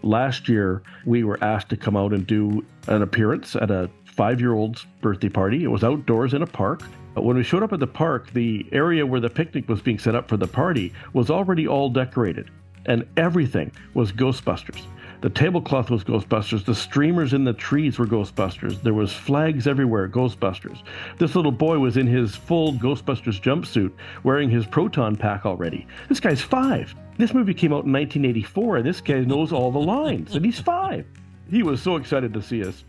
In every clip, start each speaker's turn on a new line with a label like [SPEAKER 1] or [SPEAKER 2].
[SPEAKER 1] last year we were asked to come out and do an appearance at a 5-year-old's birthday party. It was outdoors in a park. When we showed up at the park, the area where the picnic was being set up for the party was already all decorated, and everything was Ghostbusters. The tablecloth was Ghostbusters. The streamers in the trees were Ghostbusters. There was flags everywhere, Ghostbusters. This little boy was in his full Ghostbusters jumpsuit, wearing his proton pack already. This guy's 5. This movie came out in 1984, and this guy knows all the lines, and he's 5. He was so excited to see us.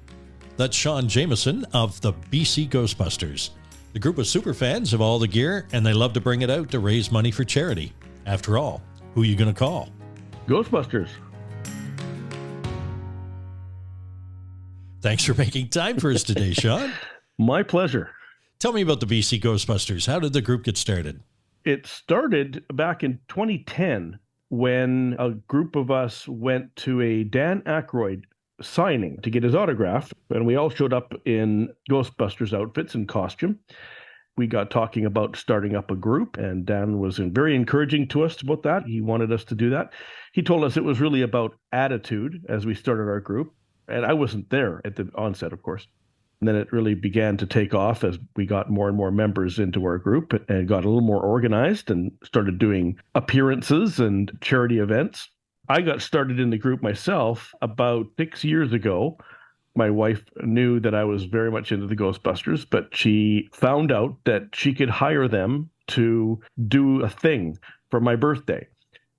[SPEAKER 2] That's Sean Jamieson of the BC Ghostbusters. The group of super fans of all the gear, and they love to bring it out to raise money for charity. After all, who are you going to call?
[SPEAKER 1] Ghostbusters.
[SPEAKER 2] Thanks for making time for us today, Sean.
[SPEAKER 1] My pleasure.
[SPEAKER 2] Tell me about the BC Ghostbusters. How did the group get started?
[SPEAKER 1] It started back in 2010 when a group of us went to a Dan Aykroyd signing to get his autograph, and we all showed up in Ghostbusters outfits and costume. We got talking about starting up a group, and Dan was very encouraging to us about that. He wanted us to do that. He told us it was really about attitude as we started our group. And I wasn't there at the onset, of course. And then it really began to take off as we got more and more members into our group and got a little more organized and started doing appearances and charity events. I got started in the group myself about 6 years ago. My wife knew that I was very much into the Ghostbusters, but she found out that she could hire them to do a thing for my birthday.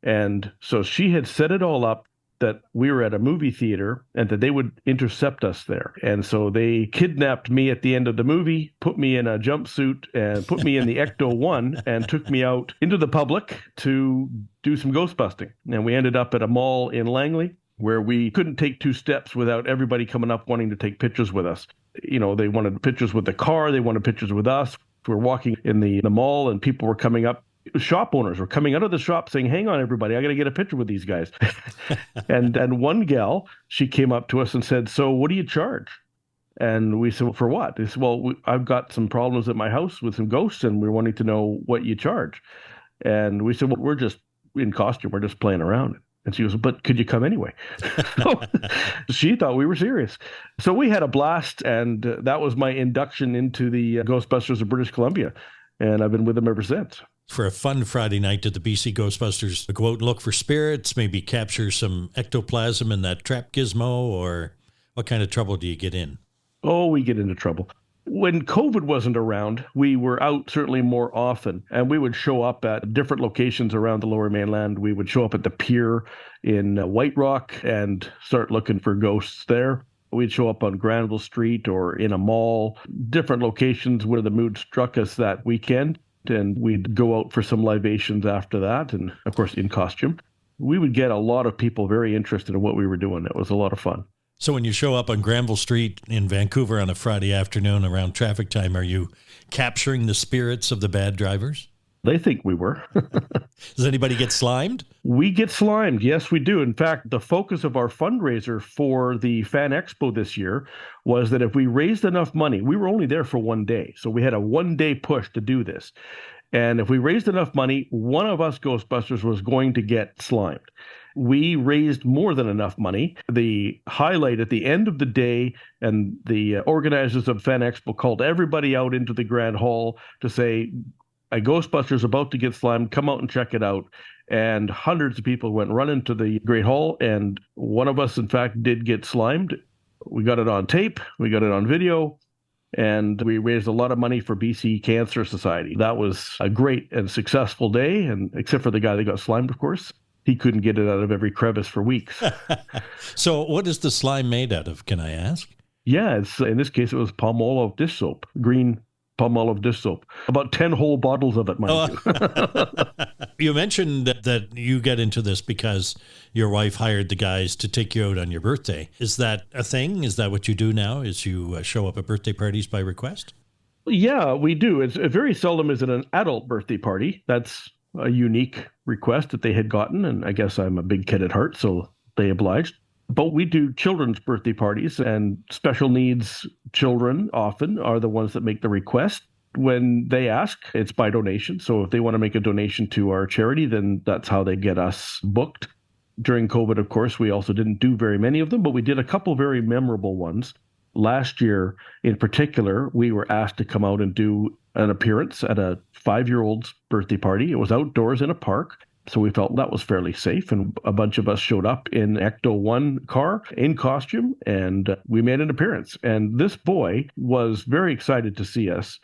[SPEAKER 1] And so she had set it all up that we were at a movie theater and that they would intercept us there. And so they kidnapped me at the end of the movie, put me in a jumpsuit and put me in the Ecto One and took me out into the public to do some ghost busting. And we ended up at a mall in Langley where we couldn't take 2 steps without everybody coming up wanting to take pictures with us. You know, they wanted pictures with the car, they wanted pictures with us. We were walking in the mall and people were coming up. Shop owners were coming out of the shop saying, "Hang on, everybody, I got to get a picture with these guys." and one gal, she came up to us and said, "So what do you charge?" And we said, "Well, for what?" They said, "Well, I've got some problems at my house with some ghosts, and we're wanting to know what you charge." And we said, "Well, we're just in costume. We're just playing around." And she goes, "But could you come anyway?" So she thought we were serious. So we had a blast, and that was my induction into the Ghostbusters of British Columbia. And I've been with them ever since.
[SPEAKER 2] For a fun Friday night, did the BC Ghostbusters go out and look for spirits, maybe capture some ectoplasm in that trap gizmo, or what kind of trouble do you get in?
[SPEAKER 1] Oh, we get into trouble. When COVID wasn't around, we were out certainly more often, and we would show up at different locations around the Lower Mainland. We would show up at the pier in White Rock and start looking for ghosts there. We'd show up on Granville Street or in a mall, different locations where the mood struck us that weekend. And we'd go out for some libations after that, and of course in costume. We would get a lot of people very interested in what we were doing. It was a lot of fun.
[SPEAKER 2] So when you show up on Granville Street in Vancouver on a Friday afternoon around traffic time, are you capturing the spirits of the bad drivers?
[SPEAKER 1] They think we were.
[SPEAKER 2] Does anybody get slimed?
[SPEAKER 1] We get slimed. Yes, we do. In fact, the focus of our fundraiser for the Fan Expo this year was that if we raised enough money, we were only there for 1 day. So we had a 1-day push to do this. And if we raised enough money, one of us Ghostbusters was going to get slimed. We raised more than enough money. The highlight at the end of the day, and the organizers of Fan Expo called everybody out into the Grand Hall to say, "A Ghostbuster's about to get slimed, come out and check it out." And hundreds of people went running to the Great Hall, and one of us, in fact, did get slimed. We got it on tape, we got it on video, and we raised a lot of money for BC Cancer Society. That was a great and successful day, and except for the guy that got slimed, of course. He couldn't get it out of every crevice for weeks.
[SPEAKER 2] So what is the slime made out of, can I ask?
[SPEAKER 1] Yeah, in this case, it was Palmolive dish soap, green Palmolive dish soap. About 10 whole bottles of it, mind you.
[SPEAKER 2] You mentioned that you get into this because your wife hired the guys to take you out on your birthday. Is that a thing? Is that what you do now, is you show up at birthday parties by request?
[SPEAKER 1] Yeah, we do. It's very seldom is it an adult birthday party. That's a unique request that they had gotten, and I guess I'm a big kid at heart, so they obliged. But we do children's birthday parties, and special needs children often are the ones that make the request. When they ask, it's by donation. So if they want to make a donation to our charity, then that's how they get us booked. During COVID, of course, we also didn't do very many of them, but we did a couple very memorable ones. Last year, in particular, we were asked to come out and do an appearance at a 5-year-old's birthday party. It was outdoors in a park, so we felt that was fairly safe. And a bunch of us showed up in Ecto One car in costume, and we made an appearance. And this boy was very excited to see us.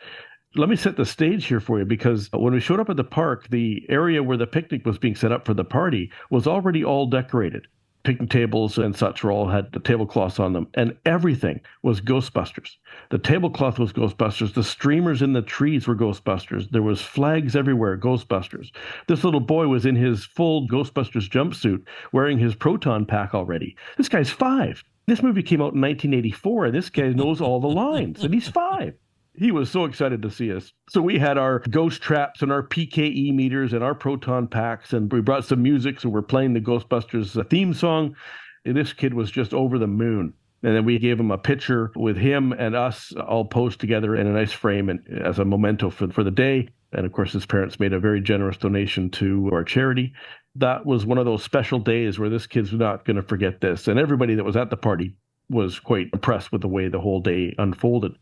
[SPEAKER 1] Let me set the stage here for you, because when we showed up at the park, the area where the picnic was being set up for the party was already all decorated. Picnic tables and such were all had the tablecloths on them, and everything was Ghostbusters. The tablecloth was Ghostbusters. The streamers in the trees were Ghostbusters. There was flags everywhere, Ghostbusters. This little boy was in his full Ghostbusters jumpsuit, wearing his proton pack already. This guy's 5. This movie came out in 1984, and this guy knows all the lines, and he's 5. He was so excited to see us. So we had our ghost traps and our PKE meters and our proton packs, and we brought some music, so we're playing the Ghostbusters theme song. And this kid was just over the moon. And then we gave him a picture with him and us all posed together in a nice frame and as a memento for the day. And of course, his parents made a very generous donation to our charity. That was one of those special days where this kid's not going to forget this. And everybody that was at the party was quite impressed with the way the whole day unfolded.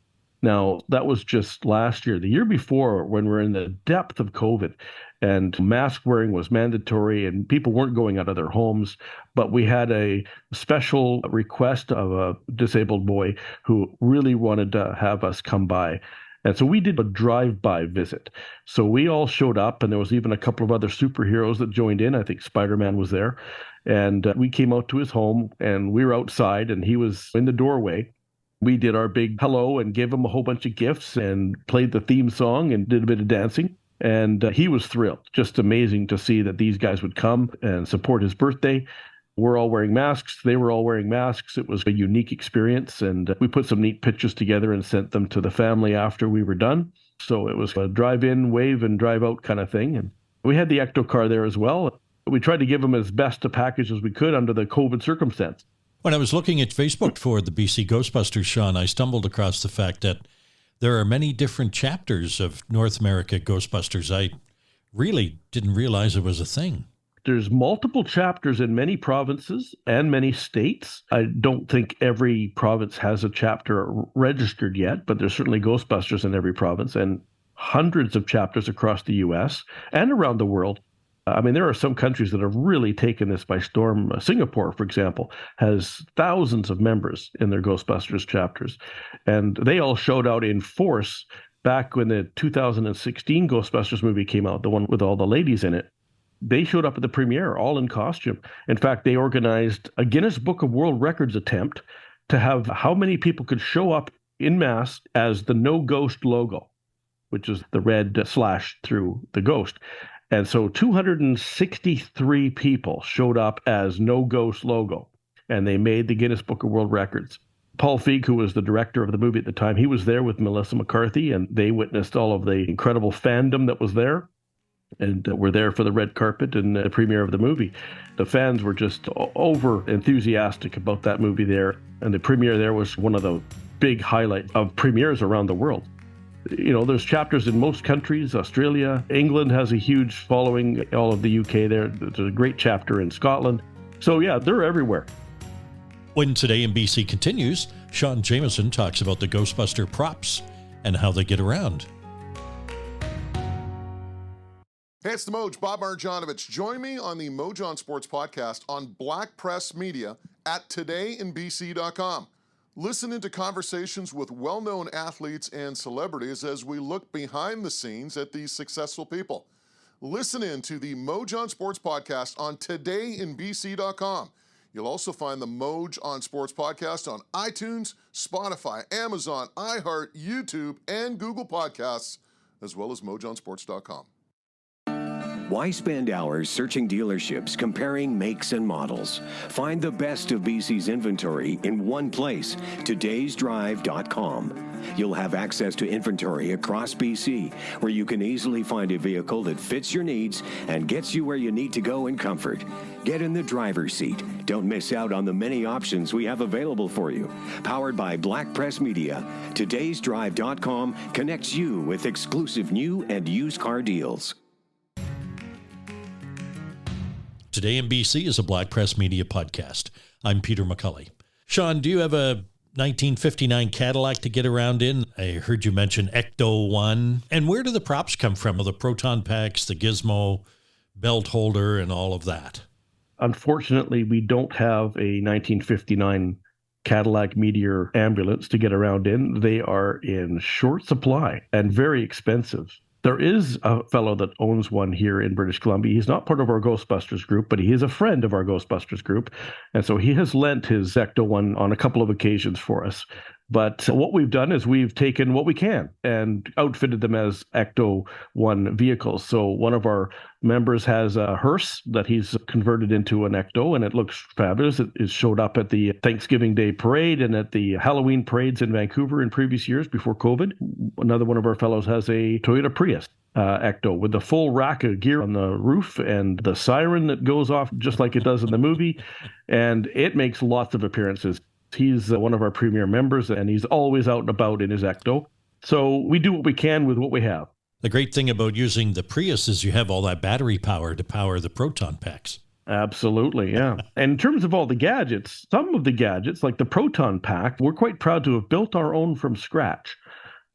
[SPEAKER 1] Now, that was just last year. The year before, when we were in the depth of COVID and mask wearing was mandatory and people weren't going out of their homes, but we had a special request of a disabled boy who really wanted to have us come by. And so we did a drive-by visit. So we all showed up, and there was even a couple of other superheroes that joined in. I think Spider-Man was there. And we came out to his home, and we were outside, and he was in the doorway. We did our big hello and gave him a whole bunch of gifts and played the theme song and did a bit of dancing. And he was thrilled. Just amazing to see that these guys would come and support his birthday. We're all wearing masks. They were all wearing masks. It was a unique experience. And we put some neat pictures together and sent them to the family after we were done. So it was a drive-in, wave, and drive-out kind of thing. And we had the Ecto car there as well. We tried to give them as best a package as we could under the COVID circumstance.
[SPEAKER 2] When I was looking at Facebook for the BC Ghostbusters, Sean, I stumbled across the fact that there are many different chapters of North America Ghostbusters. I really didn't realize it was a thing.
[SPEAKER 1] There's multiple chapters in many provinces and many states. I don't think every province has a chapter registered yet, but there's certainly Ghostbusters in every province and hundreds of chapters across the U.S. and around the world. I mean, there are some countries that have really taken this by storm. Singapore, for example, has thousands of members in their Ghostbusters chapters. And they all showed out in force back when the 2016 Ghostbusters movie came out, the one with all the ladies in it. They showed up at the premiere, all in costume. In fact, they organized a Guinness Book of World Records attempt to have how many people could show up in mass as the No Ghost logo, which is the red slash through the ghost. And so 263 people showed up as No Ghost logo, and they made the Guinness Book of World Records. Paul Feig, who was the director of the movie at the time, he was there with Melissa McCarthy, and they witnessed all of the incredible fandom that was there, and were there for the red carpet and the premiere of the movie. The fans were just over enthusiastic about that movie there, and the premiere there was one of the big highlights of premieres around the world. You know, there's chapters in most countries. Australia, England has a huge following, all of the UK there. There's a great chapter in Scotland. So yeah, they're everywhere.
[SPEAKER 2] When Today in BC continues, Sean Jamieson talks about the Ghostbuster props and how they get around.
[SPEAKER 3] Hey, it's the Moj, Bob Marjanovic. Join me on the Moj on Sports podcast on Black Press Media at todayinbc.com. Listen into conversations with well-known athletes and celebrities as we look behind the scenes at these successful people. Listen in to the Moj on Sports podcast on todayinbc.com. You'll also find the Moj on Sports podcast on iTunes, Spotify, Amazon, iHeart, YouTube, and Google Podcasts, as well as mojonsports.com.
[SPEAKER 4] Why spend hours searching dealerships, comparing makes and models? Find the best of BC's inventory in one place, todaysdrive.com. You'll have access to inventory across BC, where you can easily find a vehicle that fits your needs and gets you where you need to go in comfort. Get in the driver's seat. Don't miss out on the many options we have available for you. Powered by Black Press Media, todaysdrive.com connects you with exclusive new and used car deals.
[SPEAKER 2] Today in BC is a Black Press Media podcast. I'm Peter McCully. Sean, do you have a 1959 Cadillac to get around in? I heard you mention Ecto One. And where do the props come from? The proton packs, the gizmo, belt holder, and all of that?
[SPEAKER 1] Unfortunately, we don't have a 1959 Cadillac Meteor ambulance to get around in. They are in short supply and very expensive. There is a fellow that owns one here in British Columbia. He's not part of our Ghostbusters group, but he is a friend of our Ghostbusters group. And so he has lent his Ecto One on a couple of occasions for us. But what we've done is we've taken what we can and outfitted them as Ecto One vehicles. So one of our members has a hearse that he's converted into an Ecto, and it looks fabulous. It showed up at the Thanksgiving Day parade and at the Halloween parades in Vancouver in previous years before COVID. Another one of our fellows has a Toyota Prius Ecto with the full rack of gear on the roof and the siren that goes off just like it does in the movie. And it makes lots of appearances. He's one of our premier members, and he's always out and about in his Ecto. So we do what we can with what we have.
[SPEAKER 2] The great thing about using the Prius is you have all that battery power to power the proton packs.
[SPEAKER 1] Absolutely, yeah. And in terms of all the gadgets, some of the gadgets, like the proton pack, we're quite proud to have built our own from scratch.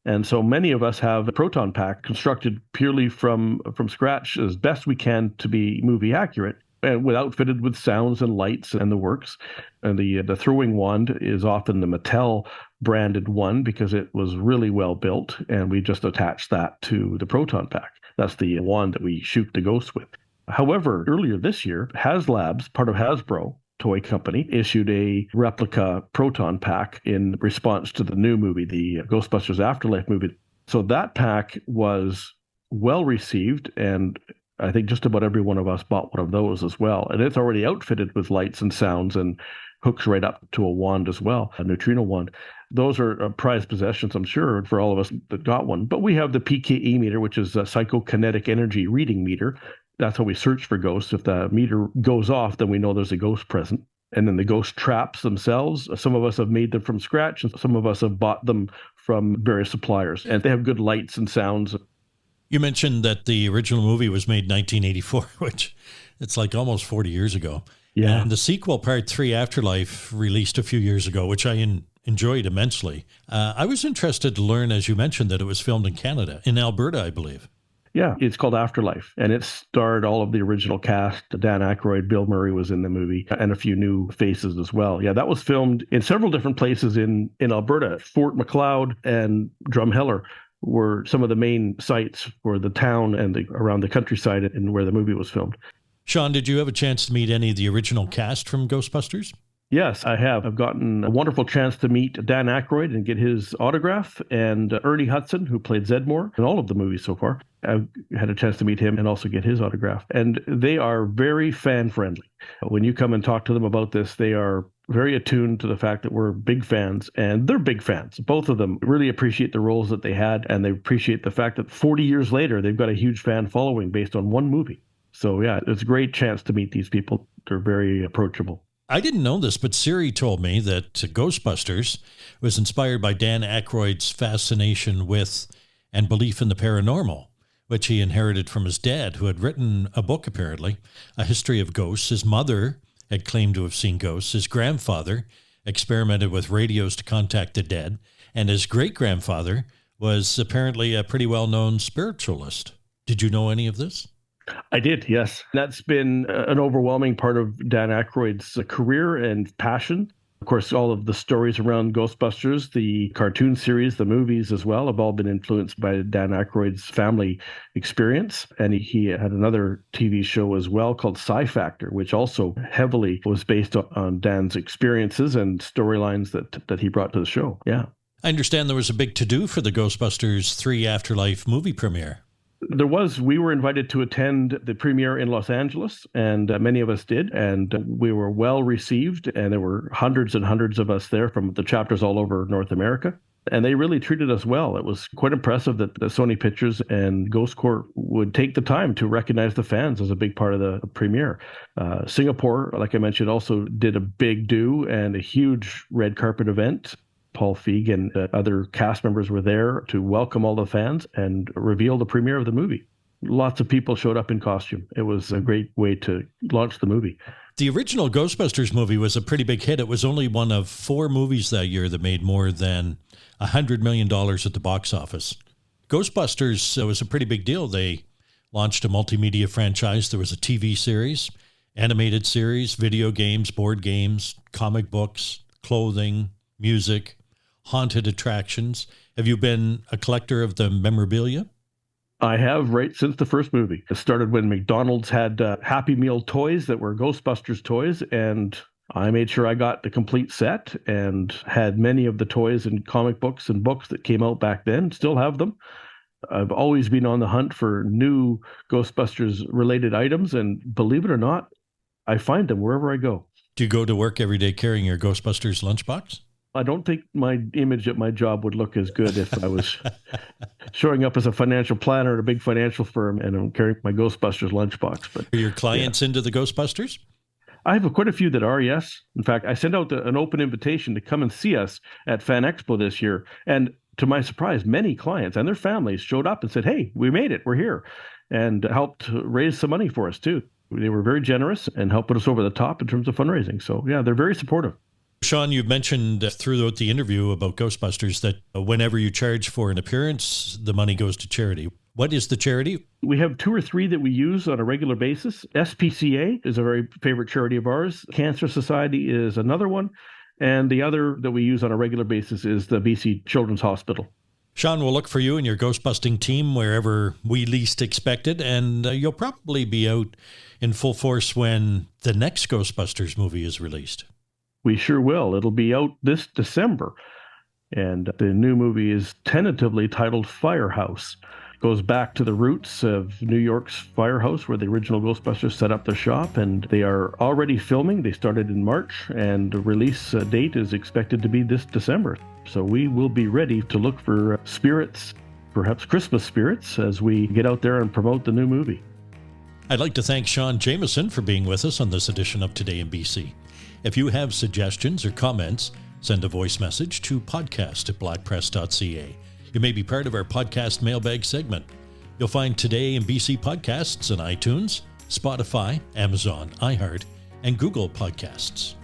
[SPEAKER 1] And so many of us have a proton pack constructed purely from scratch as best we can to be movie accurate, and outfitted with sounds and lights and the works. And the throwing wand is often the Mattel branded one because it was really well built, and we just attached that to the proton pack. That's the wand that we shoot the ghost with. However, earlier this year, HasLabs, part of Hasbro toy company, issued a replica proton pack in response to the new movie, the Ghostbusters Afterlife movie. So that pack was well received, and I think just about every one of us bought one of those as well. And it's already outfitted with lights and sounds and hooks right up to a wand as well, a neutrino wand. Those are prized possessions, I'm sure, for all of us that got one. But we have the PKE meter, which is a psychokinetic energy reading meter. That's how we search for ghosts. If the meter goes off, then we know there's a ghost present. And then the ghost traps themselves, some of us have made them from scratch, and some of us have bought them from various suppliers. And they have good lights and sounds.
[SPEAKER 2] You mentioned that the original movie was made in 1984, which it's like almost 40 years ago.
[SPEAKER 1] Yeah.
[SPEAKER 2] And the sequel, Part 3 Afterlife, released a few years ago, which I enjoyed immensely. I was interested to learn, as you mentioned, that it was filmed in Canada, in Alberta, I believe.
[SPEAKER 1] Yeah, it's called Afterlife, and it starred all of the original cast. Dan Aykroyd, Bill Murray was in the movie, and a few new faces as well. Yeah, that was filmed in several different places in Alberta. Fort Macleod and Drumheller were some of the main sites for the town and around the countryside and where the movie was filmed.
[SPEAKER 2] Sean, did you have a chance to meet any of the original cast from Ghostbusters?
[SPEAKER 1] Yes, I have. I've gotten a wonderful chance to meet Dan Aykroyd and get his autograph, and Ernie Hudson, who played Zedmore in all of the movies so far. I've had a chance to meet him and also get his autograph. And they are very fan-friendly. When you come and talk to them about this, they are very attuned to the fact that we're big fans, and they're big fans. Both of them really appreciate the roles that they had, and they appreciate the fact that 40 years later, they've got a huge fan following based on one movie. So yeah, it's a great chance to meet these people. They're very approachable.
[SPEAKER 2] I didn't know this, but Siri told me that Ghostbusters was inspired by Dan Aykroyd's fascination with and belief in the paranormal, which he inherited from his dad, who had written a book, apparently, A History of Ghosts. His mother had claimed to have seen ghosts. His grandfather experimented with radios to contact the dead. And his great-grandfather was apparently a pretty well-known spiritualist. Did you know any of this?
[SPEAKER 1] I did, yes. That's been an overwhelming part of Dan Aykroyd's career and passion. Of course, all of the stories around Ghostbusters, the cartoon series, the movies as well, have all been influenced by Dan Aykroyd's family experience. And he had another TV show as well called Sci Factor, which also heavily was based on Dan's experiences and storylines that he brought to the show. Yeah.
[SPEAKER 2] I understand there was a big to-do for the Ghostbusters 3 Afterlife movie premiere.
[SPEAKER 1] We were invited to attend the premiere in Los Angeles, and many of us did, and we were well received, and there were hundreds and hundreds of us there from the chapters all over North America, and they really treated us well. It was quite impressive that the Sony Pictures and Ghost Corp would take the time to recognize the fans as a big part of the premiere. Singapore, like I mentioned, also did a big do and a huge red carpet event. Paul Feig and other cast members were there to welcome all the fans and reveal the premiere of the movie. Lots of people showed up in costume. It was a great way to launch the movie.
[SPEAKER 2] The original Ghostbusters movie was a pretty big hit. It was only one of 4 movies that year that made more than $100 million at the box office. Ghostbusters was a pretty big deal. They launched a multimedia franchise. There was a TV series, animated series, video games, board games, comic books, clothing, music, haunted attractions. Have you been a collector of the memorabilia?
[SPEAKER 1] I have, right since the first movie. It started when McDonald's had Happy Meal toys that were Ghostbusters toys, and I made sure I got the complete set and had many of the toys and comic books and books that came out back then, still have them. I've always been on the hunt for new Ghostbusters-related items, and believe it or not, I find them wherever I go.
[SPEAKER 2] Do you go to work every day carrying your Ghostbusters lunchbox?
[SPEAKER 1] I don't think my image at my job would look as good if I was showing up as a financial planner at a big financial firm and I'm carrying my Ghostbusters lunchbox. But
[SPEAKER 2] are your clients into the Ghostbusters?
[SPEAKER 1] I have quite a few that are, yes. In fact, I sent out an open invitation to come and see us at Fan Expo this year. And to my surprise, many clients and their families showed up and said, hey, we made it, we're here, and helped raise some money for us too. They were very generous and helped put us over the top in terms of fundraising. So yeah, they're very supportive.
[SPEAKER 2] Sean, you've mentioned throughout the interview about Ghostbusters that whenever you charge for an appearance, the money goes to charity. What is the charity?
[SPEAKER 1] We have 2 or 3 that we use on a regular basis. SPCA is a very favorite charity of ours. Cancer Society is another one. And the other that we use on a regular basis is the BC Children's Hospital.
[SPEAKER 2] Sean, we'll look for you and your Ghostbusting team wherever we least expect it. And you'll probably be out in full force when the next Ghostbusters movie is released.
[SPEAKER 1] We sure will. It'll be out this December. And the new movie is tentatively titled Firehouse. It goes back to the roots of New York's Firehouse, where the original Ghostbusters set up their shop. And they are already filming. They started in March, and the release date is expected to be this December. So we will be ready to look for spirits, perhaps Christmas spirits, as we get out there and promote the new movie.
[SPEAKER 2] I'd like to thank Sean Jamieson for being with us on this edition of Today in BC. If you have suggestions or comments, send a voice message to podcast@blackpress.ca. You may be part of our podcast mailbag segment. You'll find Today in BC podcasts on iTunes, Spotify, Amazon, iHeart, and Google Podcasts.